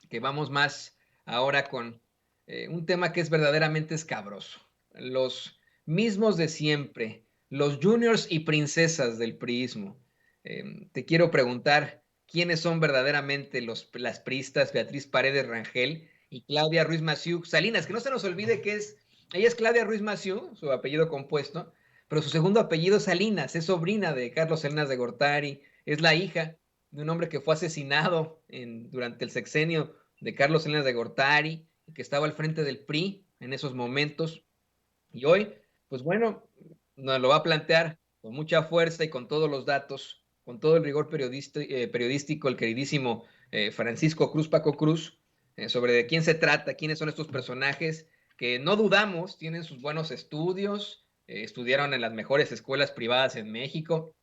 que vamos más ahora con un tema que es verdaderamente escabroso. Los mismos de siempre, los juniors y princesas del priismo. Te quiero preguntar quiénes son verdaderamente las priistas Beatriz Paredes Rangel y Claudia Ruiz Massieu Salinas, que no se nos olvide que ella es Claudia Ruiz Massieu, su apellido compuesto, pero su segundo apellido es Salinas, es sobrina de Carlos Salinas de Gortari, es la hija de un hombre que fue asesinado durante el sexenio de Carlos Salinas de Gortari, que estaba al frente del PRI en esos momentos. Y hoy, pues bueno, nos lo va a plantear con mucha fuerza y con todos los datos, con todo el rigor periodístico, el queridísimo Francisco Cruz, Paco Cruz, sobre de quién se trata, quiénes son estos personajes que no dudamos, tienen sus buenos estudios, estudiaron en las mejores escuelas privadas en México,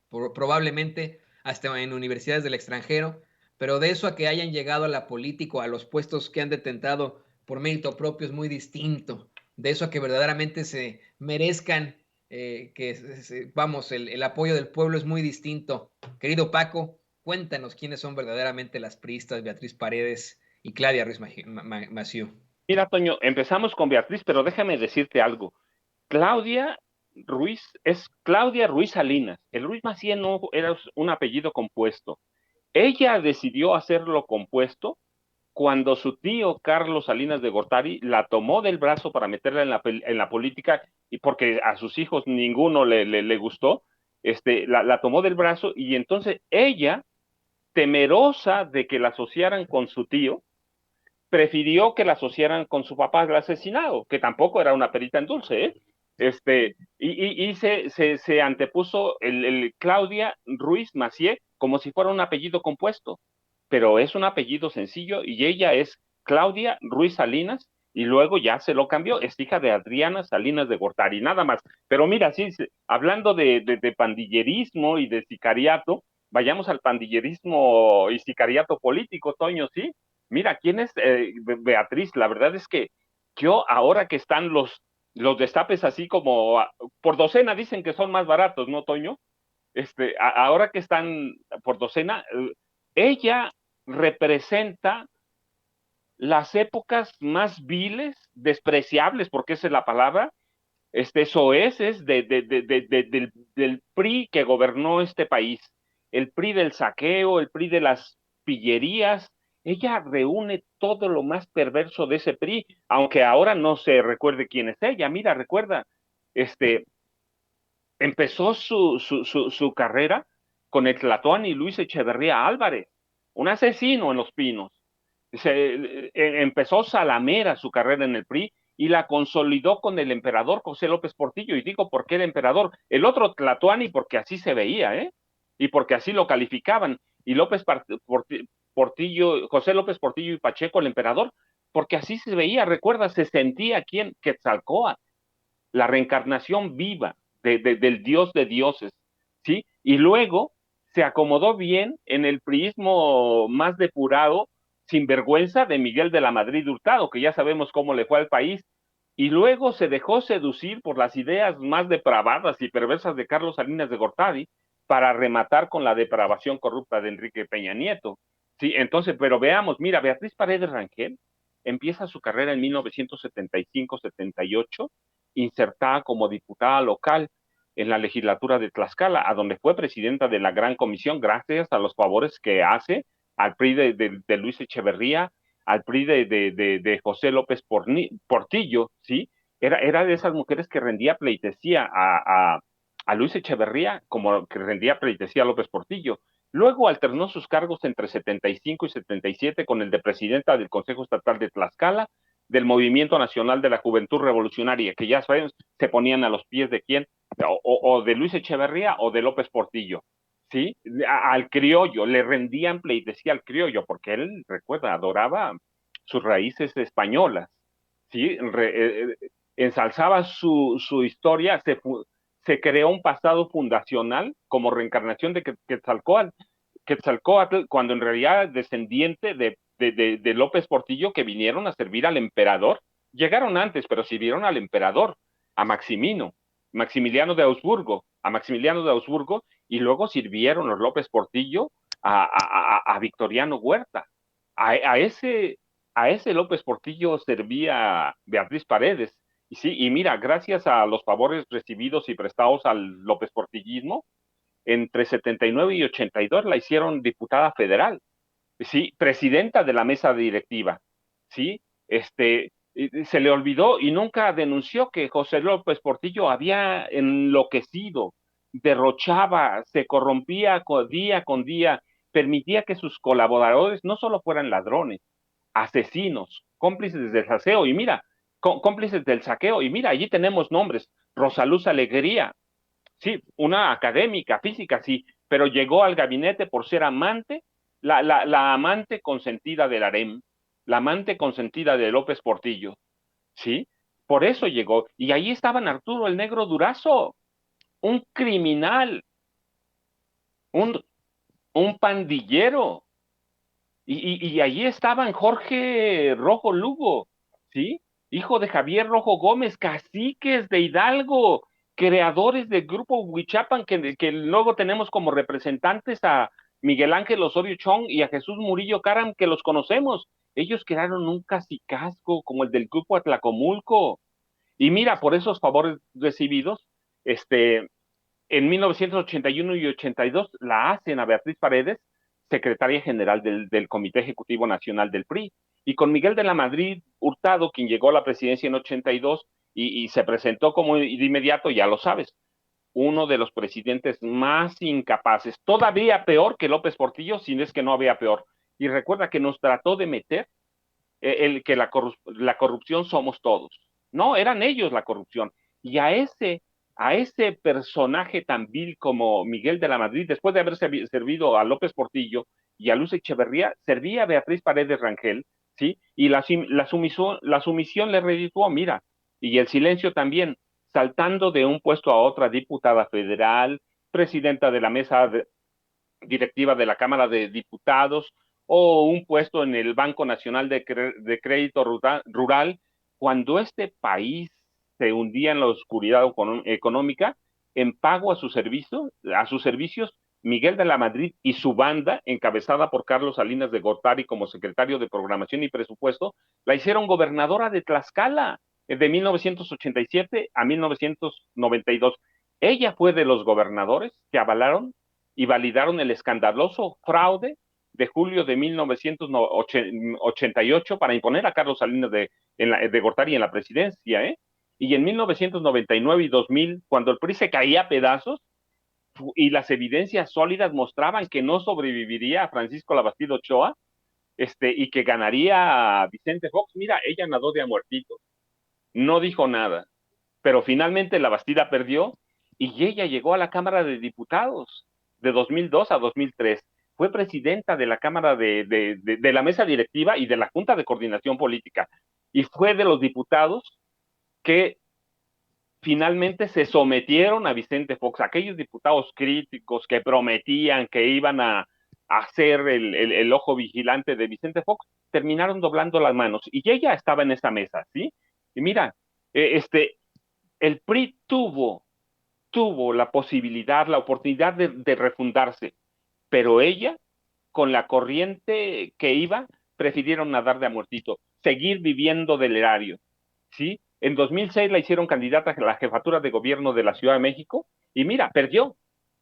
probablemente hasta en universidades del extranjero, pero de eso a que hayan llegado a la política, a los puestos que han detentado por mérito propio es muy distinto. De eso a que verdaderamente se merezcan, vamos, el apoyo del pueblo es muy distinto. Querido Paco, cuéntanos quiénes son verdaderamente las priistas Beatriz Paredes y Claudia Ruiz Massieu. Mira, Toño, empezamos con Beatriz, pero déjame decirte algo. Claudia Ruiz es Claudia Ruiz Salinas. El Ruiz Macié no era un apellido compuesto. Ella decidió hacerlo compuesto cuando su tío Carlos Salinas de Gortari la tomó del brazo para meterla en la política y porque a sus hijos ninguno le gustó, la tomó del brazo y entonces ella, temerosa de que la asociaran con su tío, prefirió que la asociaran con su papá el asesinado, que tampoco era una perita en dulce, ¿eh? Se antepuso el Claudia Ruiz Macié como si fuera un apellido compuesto, pero es un apellido sencillo y ella es Claudia Ruiz Salinas y luego ya se lo cambió, es hija de Adriana Salinas de Gortari, nada más. Pero mira, sí, hablando de pandillerismo y de sicariato, vayamos al pandillerismo y sicariato político, Toño, ¿sí? Mira, ¿quién es Beatriz? La verdad es que yo, ahora que están los destapes así como por docena, dicen que son más baratos, ¿no, Toño? Ahora que están por docena, ella representa las épocas más viles, despreciables, porque esa es la palabra, soeces del PRI que gobernó este país, el PRI del saqueo, el PRI de las pillerías. Ella reúne todo lo más perverso de ese PRI, aunque ahora no se recuerde quién es ella. Mira, recuerda, este, empezó su carrera con el Tlatoani Luis Echeverría Álvarez, un asesino en Los Pinos. Empezó Salamera su carrera en el PRI y la consolidó con el emperador José López Portillo. Y digo, ¿por qué el emperador? El otro Tlatoani porque así se veía, ¿eh? Y porque así lo calificaban. Y Portillo, José López Portillo y Pacheco, el emperador, porque así se veía. Recuerda, se sentía quien Quetzalcóatl, la reencarnación viva del dios de dioses, ¿sí? Y luego se acomodó bien en el priismo más depurado, sin vergüenza, de Miguel de la Madrid Hurtado, que ya sabemos cómo le fue al país, y luego se dejó seducir por las ideas más depravadas y perversas de Carlos Salinas de Gortari para rematar con la depravación corrupta de Enrique Peña Nieto. Sí, entonces, pero veamos, mira, Beatriz Paredes Rangel empieza su carrera en 1975-78, insertada como diputada local en la legislatura de Tlaxcala, a donde fue presidenta de la Gran Comisión gracias a los favores que hace al PRI de Luis Echeverría, al PRI de José López Portillo, ¿sí? Era de esas mujeres que rendía pleitesía a Luis Echeverría como que rendía pleitesía a López Portillo. Luego alternó sus cargos entre 75 y 77 con el de presidenta del Consejo Estatal de Tlaxcala, del Movimiento Nacional de la Juventud Revolucionaria, que ya saben, se ponían a los pies de quién, o de Luis Echeverría o de López Portillo, ¿sí? Al criollo, le rendían pleitesía al criollo, porque él, recuerda, adoraba sus raíces españolas, ¿sí? Ensalzaba su historia, se creó un pasado fundacional como reencarnación de Quetzalcóatl, cuando en realidad es descendiente de López Portillo, que vinieron a servir al emperador. Llegaron antes, pero sirvieron al emperador, a Maximiliano de Augsburgo, y luego sirvieron los López Portillo a Victoriano Huerta. A ese, a ese López Portillo servía Beatriz Paredes. Y sí, y mira, gracias a los favores recibidos y prestados al López Portillismo, entre 79 y 82 la hicieron diputada federal, sí, presidenta de la mesa directiva, sí, se le olvidó y nunca denunció que José López Portillo había enloquecido, derrochaba, se corrompía día con día, permitía que sus colaboradores no solo fueran ladrones, asesinos, cómplices del saqueo, y mira, cómplices del saqueo, y mira, allí tenemos nombres, Rosaluz Alegría, sí, una académica, física, sí, pero llegó al gabinete por ser amante, la amante consentida del harem, la amante consentida de López Portillo, ¿sí? Por eso llegó. Y ahí estaban Arturo el Negro Durazo, un criminal, un, un pandillero, y allí estaban Jorge Rojo Lugo, ¿sí? Hijo de Javier Rojo Gómez, caciques de Hidalgo, creadores del grupo Huichapan, que luego tenemos como representantes a Miguel Ángel Osorio Chong y a Jesús Murillo Caram, que los conocemos. Ellos crearon un cacicazgo como el del grupo Atlacomulco. Y mira, por esos favores recibidos, en 1981 y 82 la hacen a Beatriz Paredes secretaria general del Comité Ejecutivo Nacional del PRI. Y con Miguel de la Madrid Hurtado, quien llegó a la presidencia en 82 y se presentó como de inmediato, ya lo sabes, uno de los presidentes más incapaces, todavía peor que López Portillo, si es que no había peor. Y recuerda que nos trató de meter que la corrupción somos todos. No, eran ellos la corrupción. Y a ese personaje tan vil como Miguel de la Madrid, después de haber servido a López Portillo y a Luz Echeverría, servía a Beatriz Paredes Rangel, ¿sí? Y la sumisión le redituó, mira, y el silencio también, saltando de un puesto a otra, diputada federal, presidenta de la mesa directiva de la Cámara de Diputados o un puesto en el Banco Nacional de Crédito Rural, cuando este país se hundía en la oscuridad económica, en pago a sus servicios, Miguel de la Madrid y su banda, encabezada por Carlos Salinas de Gortari como secretario de Programación y Presupuesto, la hicieron gobernadora de Tlaxcala de 1987 a 1992. Ella fue de los gobernadores que avalaron y validaron el escandaloso fraude de julio de 1988 para imponer a Carlos Salinas de Gortari en la presidencia, ¿eh? Y en 1999 y 2000, cuando el PRI se caía a pedazos y las evidencias sólidas mostraban que no sobreviviría a Francisco Labastida Ochoa, y que ganaría a Vicente Fox, mira, ella nadó de a muertito, no dijo nada, pero finalmente la Bastida perdió y ella llegó a la Cámara de Diputados de 2002 a 2003. Fue presidenta de la Cámara de la mesa directiva y de la Junta de Coordinación Política. Y fue de los diputados que finalmente se sometieron a Vicente Fox, aquellos diputados críticos que prometían que iban a ser el ojo vigilante de Vicente Fox, terminaron doblando las manos. Y ella estaba en esa mesa, ¿sí? Y mira, el PRI tuvo la posibilidad, la oportunidad de refundarse, pero ella, con la corriente que iba, prefirieron nadar de a muertito, seguir viviendo del erario, ¿sí? En 2006 la hicieron candidata a la jefatura de gobierno de la Ciudad de México y mira, perdió,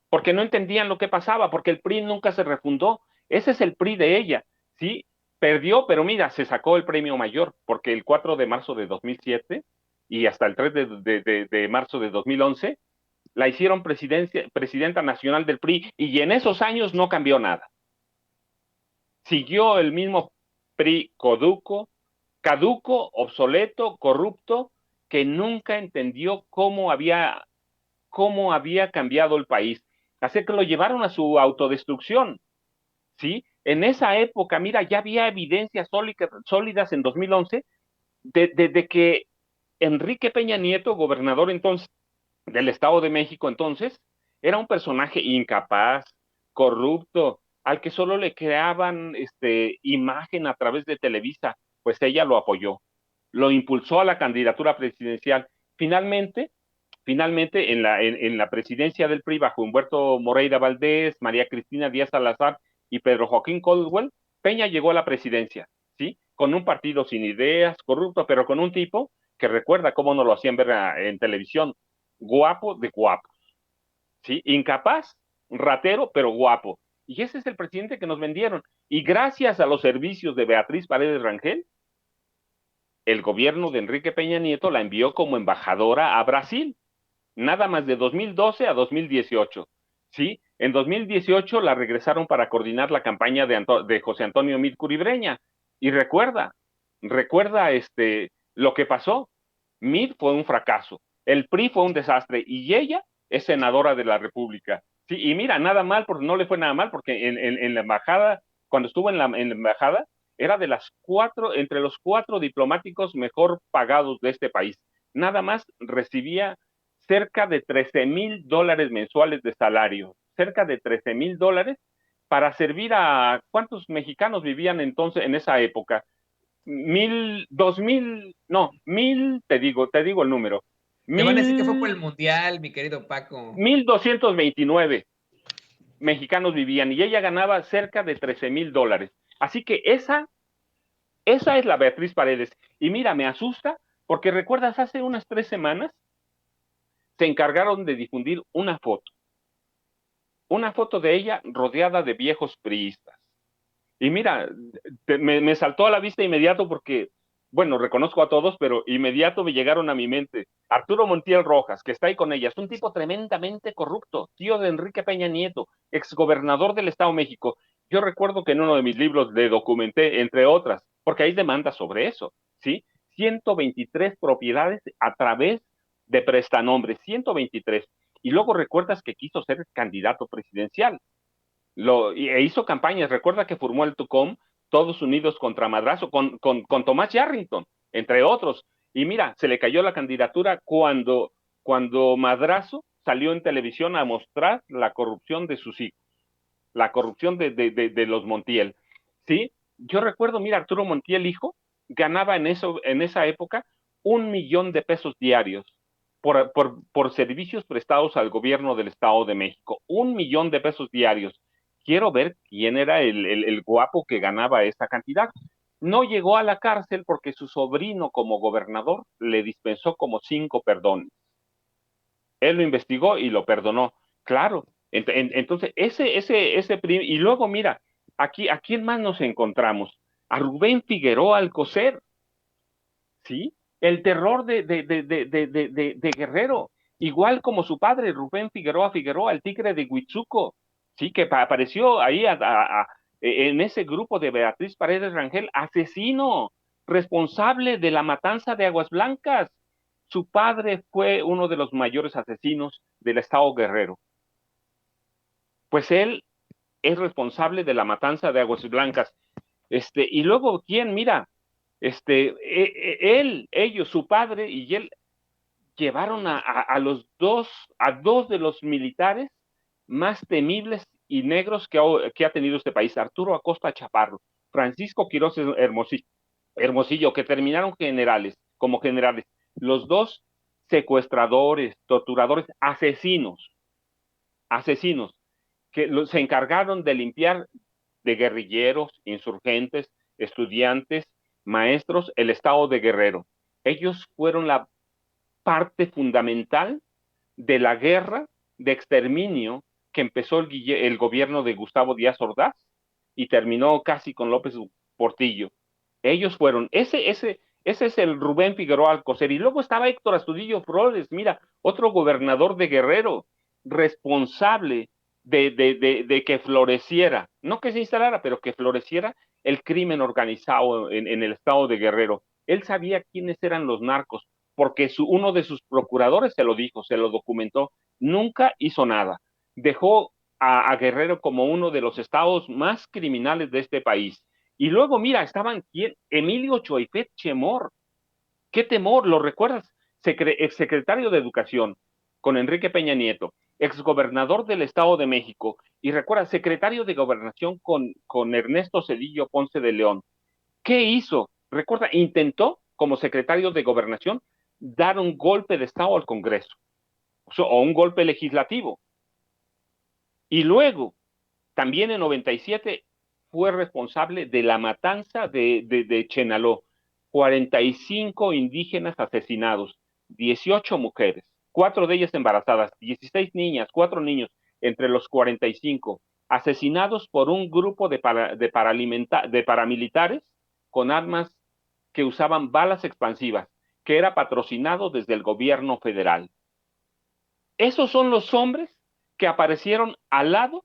porque no entendían lo que pasaba, porque el PRI nunca se refundó. Ese es el PRI de ella, ¿sí? Perdió, pero mira, se sacó el premio mayor, porque el 4 de marzo de 2007 y hasta el 3 de marzo de 2011 la hicieron presidenta nacional del PRI y en esos años no cambió nada. Siguió el mismo PRI caduco, obsoleto, corrupto, que nunca entendió cómo había cambiado el país. Así que lo llevaron a su autodestrucción, ¿sí? En esa época, mira, ya había evidencias sólidas en 2011 de que Enrique Peña Nieto, gobernador entonces del Estado de México entonces, era un personaje incapaz, corrupto, al que solo le creaban imagen a través de Televisa, pues ella lo apoyó, lo impulsó a la candidatura presidencial. Finalmente en la presidencia del PRI bajo Humberto Moreira Valdés, María Cristina Díaz Salazar y Pedro Joaquín Caldwell, Peña llegó a la presidencia, ¿sí? Con un partido sin ideas, corrupto, pero con un tipo que recuerda cómo nos lo hacían ver en televisión, guapo de guapo, ¿sí? Incapaz, ratero, pero guapo. Y ese es el presidente que nos vendieron. Y gracias a los servicios de Beatriz Paredes Rangel, el gobierno de Enrique Peña Nieto la envió como embajadora a Brasil, nada más de 2012 a 2018. ¿Sí? En 2018 la regresaron para coordinar la campaña de José Antonio Meade Curibreña. Y recuerda lo que pasó. Meade fue un fracaso, el PRI fue un desastre y ella es senadora de la República. Sí, y mira, nada mal, porque no le fue nada mal, porque en la embajada, cuando estuvo en la embajada, era de entre los 4 diplomáticos mejor pagados de este país. Nada más recibía cerca de $13,000 mensuales de salario, cerca de $13,000 para servir a ¿cuántos mexicanos vivían entonces en esa época? 1,000, 2,000, no, 1,000, te digo el número, Te van a decir que fue por mil, el Mundial, mi querido Paco. 1,229 mexicanos vivían y ella ganaba cerca de $13,000. Así que esa es la Beatriz Paredes. Y mira, me asusta porque recuerdas hace unas 3 semanas se encargaron de difundir una foto de ella rodeada de viejos priistas. Y mira, me saltó a la vista inmediato porque, bueno, reconozco a todos, pero inmediato me llegaron a mi mente. Arturo Montiel Rojas, que está ahí con ella, es un tipo tremendamente corrupto, tío de Enrique Peña Nieto, exgobernador del Estado de México. Yo recuerdo que en uno de mis libros le documenté, entre otras, porque hay demandas sobre eso, ¿sí? 123 propiedades a través de prestanombres, 123. Y luego recuerdas que quiso ser candidato presidencial hizo campañas. Recuerda que formó el TUCOM, Todos Unidos contra Madrazo, con Tomás Yarrington, entre otros. Y mira, se le cayó la candidatura cuando Madrazo salió en televisión a mostrar la corrupción de sus hijos, la corrupción de los Montiel. ¿Sí? Yo recuerdo, mira, Arturo Montiel, hijo, ganaba en esa época 1 millón de pesos diarios por servicios prestados al gobierno del Estado de México. 1 millón de pesos diarios. Quiero ver quién era el guapo que ganaba esa cantidad. No llegó a la cárcel porque su sobrino como gobernador le dispensó como 5 perdones. Él lo investigó y lo perdonó. Claro, entonces y luego mira, aquí, ¿a quién más nos encontramos? A Rubén Figueroa Alcocer, ¿sí? El terror de Guerrero, igual como su padre, Rubén Figueroa, el tigre de Huitzuco, ¿sí? Que apareció ahí en ese grupo de Beatriz Paredes Rangel, asesino, responsable de la matanza de Aguas Blancas. Su padre fue uno de los mayores asesinos del Estado Guerrero. Pues él es responsable de la matanza de Aguas Blancas. Y luego, ¿quién? Mira, ellos, su padre y él, llevaron a dos de los militares más temibles y negros que ha tenido este país, Arturo Acosta Chaparro, Francisco Quiroz Hermosillo, que terminaron como generales, los dos secuestradores, torturadores, asesinos, que se encargaron de limpiar de guerrilleros, insurgentes, estudiantes, maestros, el estado de Guerrero. Ellos fueron la parte fundamental de la guerra de exterminio que empezó el gobierno de Gustavo Díaz Ordaz y terminó casi con López Portillo. Ellos fueron, ese es el Rubén Figueroa Alcocer. Y luego estaba Héctor Astudillo Flores, mira, otro gobernador de Guerrero, responsable de que floreciera, no que se instalara, pero que floreciera el crimen organizado en el estado de Guerrero. Él sabía quiénes eran los narcos, porque uno de sus procuradores se lo dijo, se lo documentó, nunca hizo nada. Dejó a Guerrero como uno de los estados más criminales de este país. Y luego, mira, estaban quién, Emilio Choifet Chemor. ¿Qué temor? ¿Lo recuerdas? Exsecretario de Educación con Enrique Peña Nieto, exgobernador del Estado de México, y recuerda, secretario de Gobernación con Ernesto Cedillo Ponce de León. ¿Qué hizo? Recuerda, intentó, como secretario de Gobernación, dar un golpe de Estado al Congreso, o un golpe legislativo. Y luego, también en 97, fue responsable de la matanza de Chenaló. 45 indígenas asesinados, 18 mujeres, 4 de ellas embarazadas, 16 niñas, 4 niños, entre los 45, asesinados por un grupo de paramilitares con armas que usaban balas expansivas, que era patrocinado desde el gobierno federal. Esos son los hombres que aparecieron al lado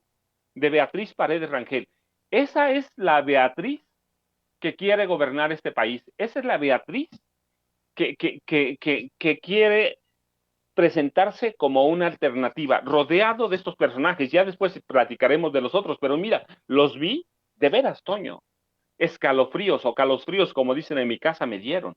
de Beatriz Paredes Rangel. Esa es la Beatriz que quiere gobernar este país. Esa es la Beatriz que quiere presentarse como una alternativa, rodeado de estos personajes. Ya después platicaremos de los otros, pero mira, los vi de veras, Toño. Escalofríos o calosfríos, como dicen en mi casa, me dieron.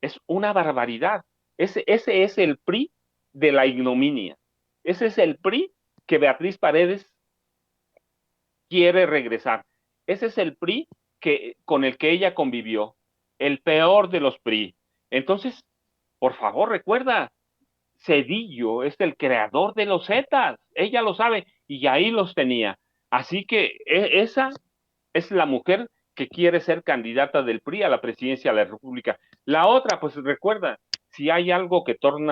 Es una barbaridad. Ese es el PRI de la ignominia. Ese es el PRI que Beatriz Paredes quiere regresar. Ese es el PRI con el que ella convivió. El peor de los PRI. Entonces, por favor, recuerda, Cedillo es el creador de los Zetas. Ella lo sabe y ahí los tenía. Así que esa es la mujer que quiere ser candidata del PRI a la presidencia de la República. La otra, pues recuerda, si hay algo que torna